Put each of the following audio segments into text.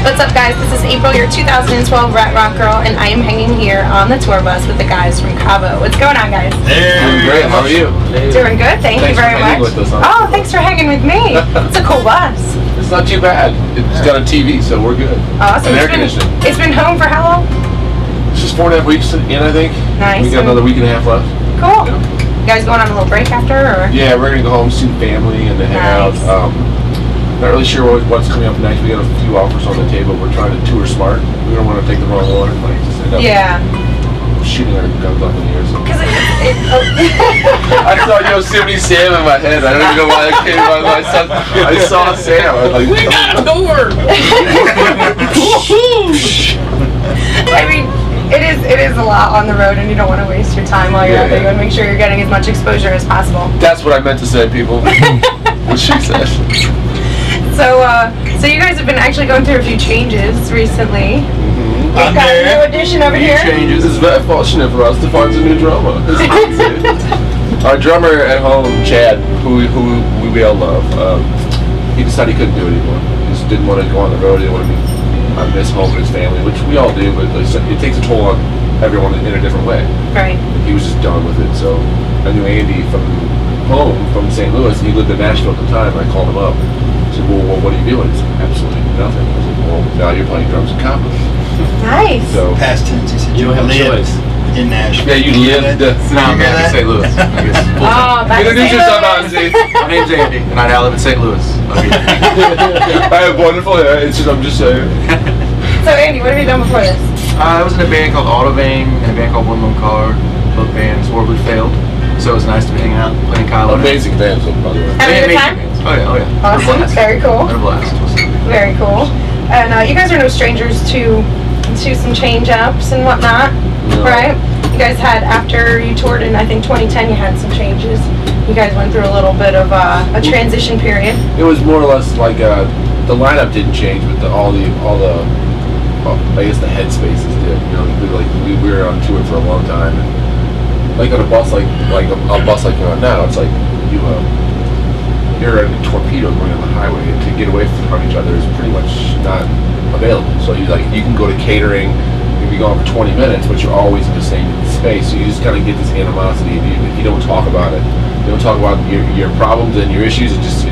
What's up, guys? This is April, your 2012 Rat Rock Girl, and I am hanging here on the tour bus with the guys from Cavo. What's going on, guys? Hey. Doing great. How are you? Doing good. Thank you very much. With us, oh, thanks for hanging with me. It's a cool bus. It's not too bad. It's got a TV, so we're good. Awesome. And air conditioning. It's been home for how long? It's just 4.5 weeks in, I think. Nice. We got another week and a half left. Cool. Yeah. You guys going on a little break after, or? Yeah, we're gonna go home, see family, and then hang out. Not really sure what's coming up next. We got a few offers on the table. We're trying to tour smart. We don't want to take the wrong one and like just end up shooting our guns up in the air. Because I saw Yosemite Sam in my head. I don't even know why that came out. I saw Sam. I was like, we got a tour. I mean, it is a lot on the road, and you don't want to waste your time while you're out there. You want to make sure you're getting as much exposure as possible. That's what I meant to say, people. What she said. So you guys have been actually going through a few changes recently. Mm-hmm. We've got a new addition over here. Changes. It's very fortunate for us to find a new drummer. Our drummer at home, Chad, who we all love, he decided he couldn't do it anymore. He just didn't want to go on the road. He didn't want to miss home with his family, which we all do, but it takes a toll on everyone in a different way. Right. He was just done with it. So I knew Andy from home, from St. Louis. He lived in Nashville at the time. I called him up. I said, well, what are you doing? He said, absolutely nothing. I said, well, now you're playing drums in Cavo. Nice. So, past tense, he said, you have lived in Nashville. Yeah, you lived. No, I'm in St. Louis. Introduce yourself, Andy. My name's Andy, and I now live in St. Louis. I have wonderful hair. It's just, I'm just saying. So, Andy, what have you done before this? I was in a band called Autovane and a band called One Lone Car. Both bands horribly failed. So it was nice to be hanging out, playing Cavo. Amazing bands, by the way. Having a good time? Oh yeah. Awesome. Very cool. They're a blast. Very cool. And you guys are no strangers to some change-ups and whatnot, right? You guys had, after you toured in, I think, 2010, you had some changes. You guys went through a little bit of a transition period. It was more or less like the lineup didn't change, but all the I guess the headspaces did. You know, we were on tour for a long time, and like on a bus like a bus like you're on now, it's like you're in a torpedo going on the highway, and to get away from each other is pretty much not available. So you can go to catering, you can be gone for 20 minutes, but you're always in the same space. So you just kind of get this animosity. If you don't talk about it, you don't talk about your problems and your issues. It just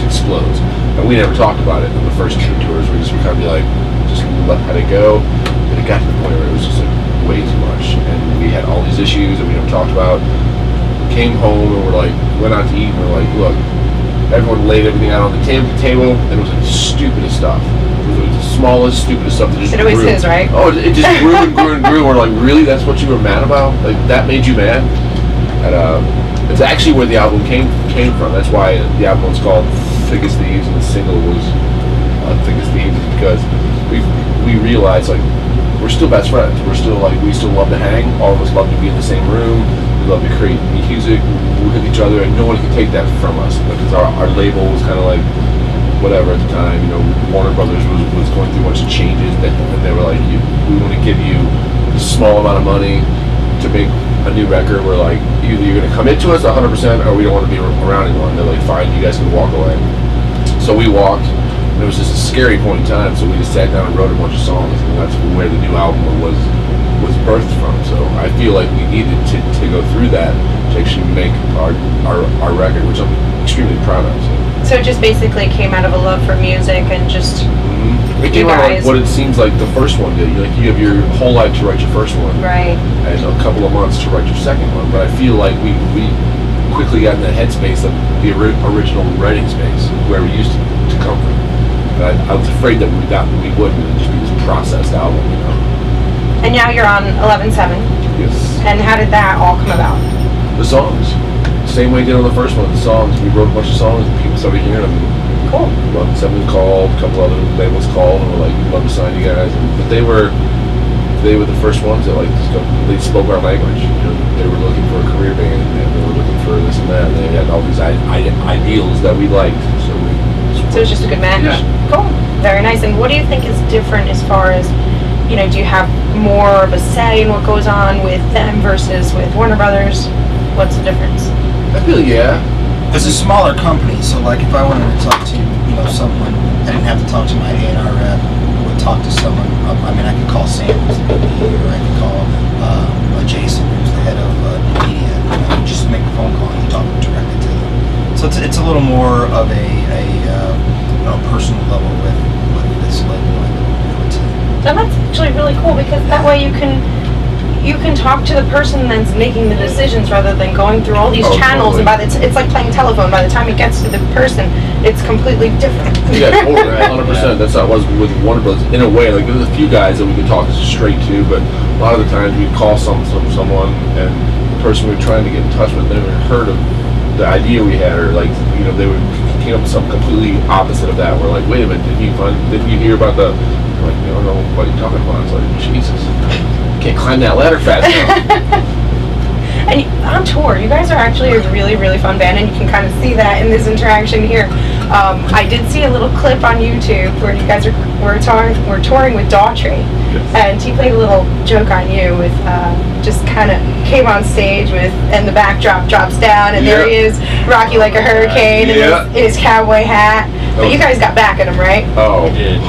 explodes. And we never talked about it in the first two tours. We kind of be like, just let it go. And it got to the point where it was just like way too much, and we had all these issues that we never talked about. Came home and went out to eat, and we're like, look, everyone laid everything out on the table, and it was like the stupidest stuff. It was the smallest, stupidest stuff that just It always grew. is, right? Oh, it just grew and grew and grew. We're like, really? That's what you were mad about? Like, that made you mad? And it's actually where the album came from. That's why the album was called Thick as Thieves, and the single was Thick as Thieves, because we realized, like, we're still best friends. We still love to hang. All of us love to be in the same room. We love to create music with each other, and no one can take that from us, because our label was kind of like whatever at the time. You know, Warner Brothers was going through a bunch of changes, and they were like, we want to give you a small amount of money to make a new record. We're like, either you're going to commit to us 100%, or we don't want to be around anymore. And they're like, fine, you guys can walk away. So we walked. It was just a scary point in time, so we just sat down and wrote a bunch of songs, and that's where the new album was birthed from. So I feel like we needed to go through that to actually make our record, which I'm extremely proud of. So it just basically came out of a love for music and just it came out like what it seems like the first one did. You have your whole life to write your first one, right, and a couple of months to write your second one. But I feel like we quickly got in that headspace of the original writing space where we used to come from. I was afraid that we wouldn't, and just be this processed album, you know. And now you're on 11/7. Yes. And how did that all come about? The songs. Same way we did on the first one. The songs. We wrote a bunch of songs, and people started hearing them. Cool. 11/7 called, a couple other labels called, and were like, we'd love to sign you guys. But they were the first ones that they spoke our language. You know, they were looking for a career band, and they were looking for this and that. And they had all these ideals that we liked. So it was just a good match. Yeah. Cool. Very nice. And what do you think is different as far as, you know, do you have more of a say in what goes on with them versus with Warner Brothers? What's the difference? I feel It's a smaller company, so like if I wanted to talk to someone, I didn't have to talk to my A&R rep. talk to someone. I mean, I could call Sam, who's the VP, or I could call Jason, who's the head of media. You just make a phone call and you talk directly to them. So it's a little more of a personal level with this label. And that's actually really cool because that way you can talk to the person that's making the decisions rather than going through all these channels. Totally. And it's like playing telephone. By the time it gets to the person, it's completely different. Yeah, totally, 100%. That's how it was with Warner Brothers. In a way, like there's a few guys that we could talk straight to, but a lot of the times we'd call someone and the person we were trying to get in touch with never heard of the idea we had, or like, you know, they would came up with something completely opposite of that. We're like, wait a minute, didn't you hear about the? I'm like, I don't know what you're talking about. It's like, Jesus, can't climb that ladder fast enough. And on tour, you guys are actually a really, really fun band, and you can kind of see that in this interaction here. I did see a little clip on YouTube where you guys were touring with Daughtry, and he played a little joke on you with just kind of came on stage with, and the backdrop drops down, and there he is, rock you like a hurricane in his cowboy hat. But you guys got back at him, right? Oh, We did.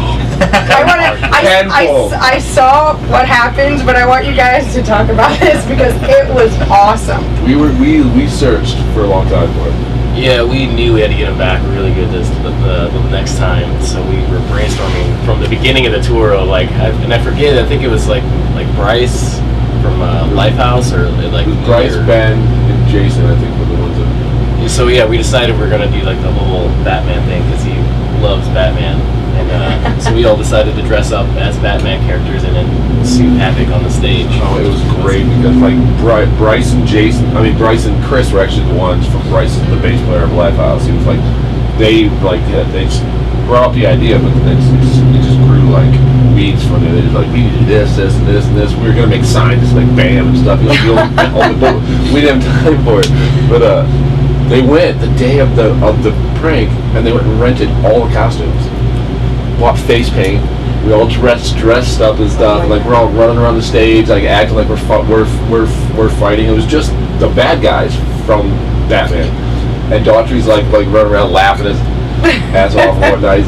I saw what happened, but I want you guys to talk about this because it was awesome. we searched for a long time for it. Yeah, we knew we had to get him back really good the next time, so we were brainstorming from the beginning of the tour. Like, I forget, I think it was like Bryce from Lifehouse, or like It was Bryce, Ben, and Jason, I think, were the ones that. So yeah, we decided we're gonna do like the whole Batman thing because he loves Batman, and so we all decided to dress up as Batman characters and then sue Havoc on the stage. Oh, it was great because like Bryce and Chris were actually the ones. From Bryce is the bass player of Lifehouse. He was like, they just brought up the idea, but then it just grew like weeds from it. They just like, we need to do this, and this, and this. We were gonna make signs, just like BAM and stuff. We didn't have time for it, but they went the day of the prank, and they went and rented all the costumes, bought face paint. We all dressed up and stuff. Like we're all running around the stage, like acting like we're fighting. It was just the bad guys from Batman. And Daughtry's like running around laughing his ass off and whatnot. He's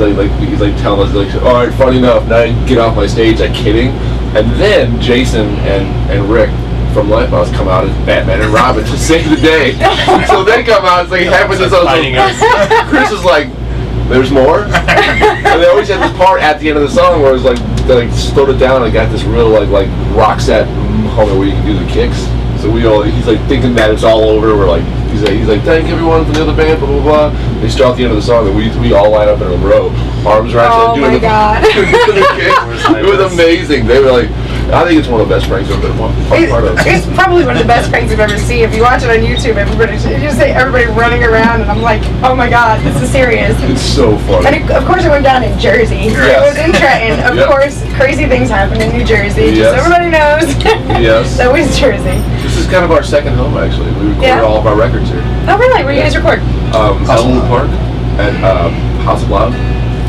like telling us like, all right, funny enough, now I get off my stage. Like kidding. And then Jason and Rick from Lifehouse come out as Batman and Robin to save the day. So they come out, it's like half of this. Chris is like, there's more? And they always had this part at the end of the song where it was like, they like slowed it down and got this real like rock set moment where you can do the kicks. So he's like thinking that it's all over. We're like, he's like, thank everyone from the other band, blah, blah, blah. They start at the end of the song and we all line up in a row, arms around each other, doing the kicks. It was amazing. They were like, I think it's one of the best pranks I've been part of. It's probably one of the best pranks I've ever seen. If you watch it on YouTube, everybody running around, and I'm like, oh my god, this is serious. It's so funny. And of course, it went down in Jersey. Yes. It was in Trenton. Of course, crazy things happen in New Jersey. Just everybody knows. Yes. That was Jersey. This is kind of our second home, actually. We recorded all of our records here. Oh, really? Where do you guys record? Elmwood Park and House of Loud.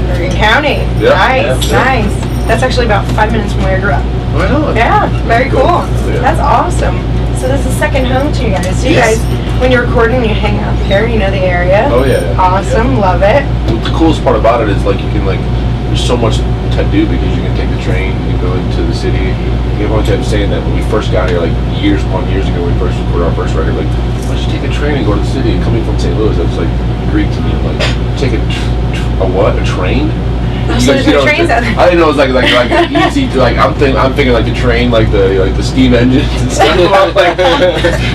Bergen County. Yeah. Nice. That's actually about 5 minutes from where I grew up. Right on. Yeah, very cool. Yeah. That's awesome. So this is second home to you guys. So you guys, when you're recording, you hang out here, you know the area. Oh yeah. Awesome, love it. Well, the coolest part about it is like you can there's so much to do because you can take the train and go into the city. Everyone kept saying that when we first got here, like years ago, when we first recorded our first record, like, why don't you take a train and go to the city? And coming from St. Louis, that was like Greek to me. Like, take a train? So there's no trains out there. I didn't know it was like easy to like. I'm thinking like the train, like the steam engines and stuff. Like,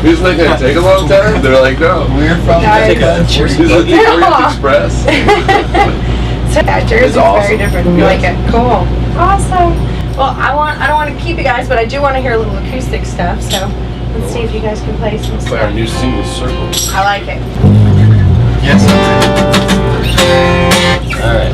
isn't that gonna take a long time? They're like, no. We're from the country. This is the Orient Express. So yeah, Jersey's awesome. very different. You like it? Cool. Awesome. Well, I don't want to keep you guys, but I do want to hear a little acoustic stuff. So let's see if you guys can play some Play our stuff. new single, Circle. I like it. Yes. All right.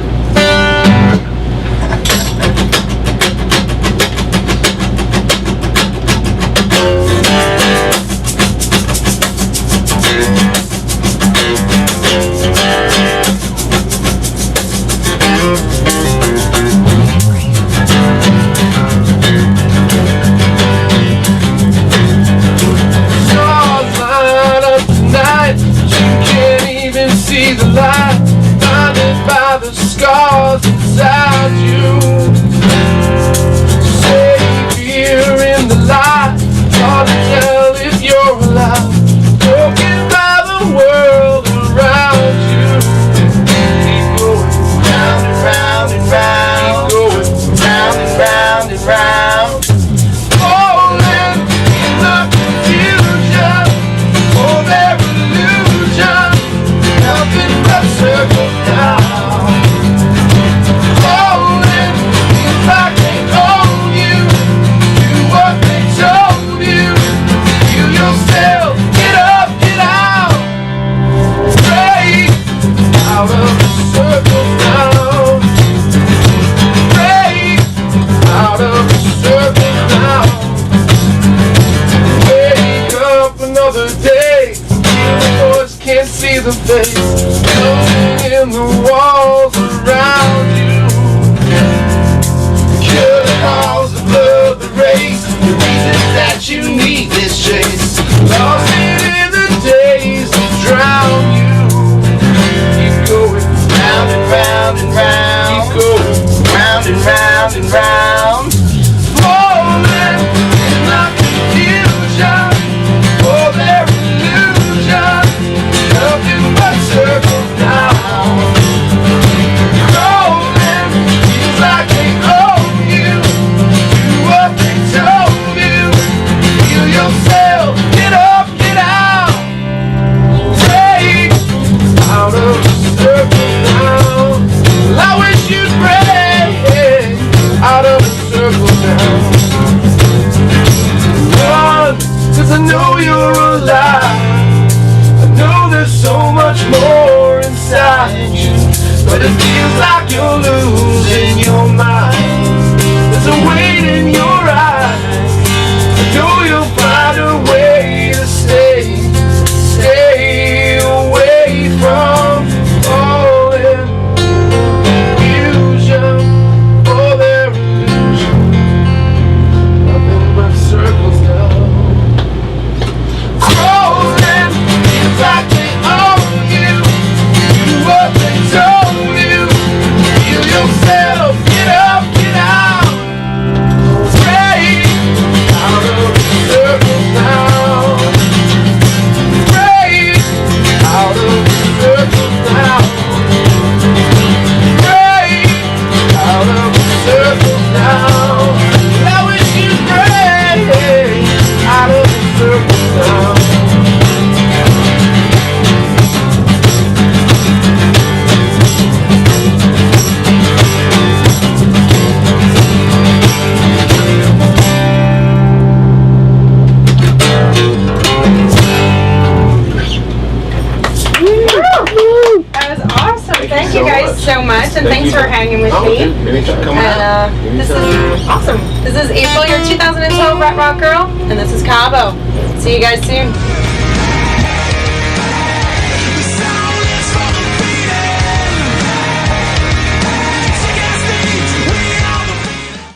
See the light, blinded by the sky. the face, filling in the walls around you. Cure the cause of love, erase the reasons that you need this chase. Lost in the days that drown you. Keep going round and round and round. Keep going round and round and round. Falling in the confusion for their illusion. Nothing but circles now. Crawling feels like they own you. Do what they told you. Heal yourself. Get up, get out. Break out of the circle now. Well, I wish you'd break out of the circle now. Run, 'cause I know you're alive. I know there's so much more inside you, but it feels like you're losing your mind. There's a weight in your eyes. I know you'll find a way to stay away from falling. Illusion for their illusion. Nothing but circles now. Crawling feels like they own you. Do what they told you. Heal yourself. Get up, get out. Break out of the circles now. Break out of the circles now. Break out of the circles now. I wish you'd break out of the circles now. That was awesome. Thank you you so guys much. so much, and Thank thanks you. for hanging with Oh, me. dude, anytime. Come out. And this is awesome. This is April, your 2012 Rat Rock Girl, and this is Cavo. See you guys soon.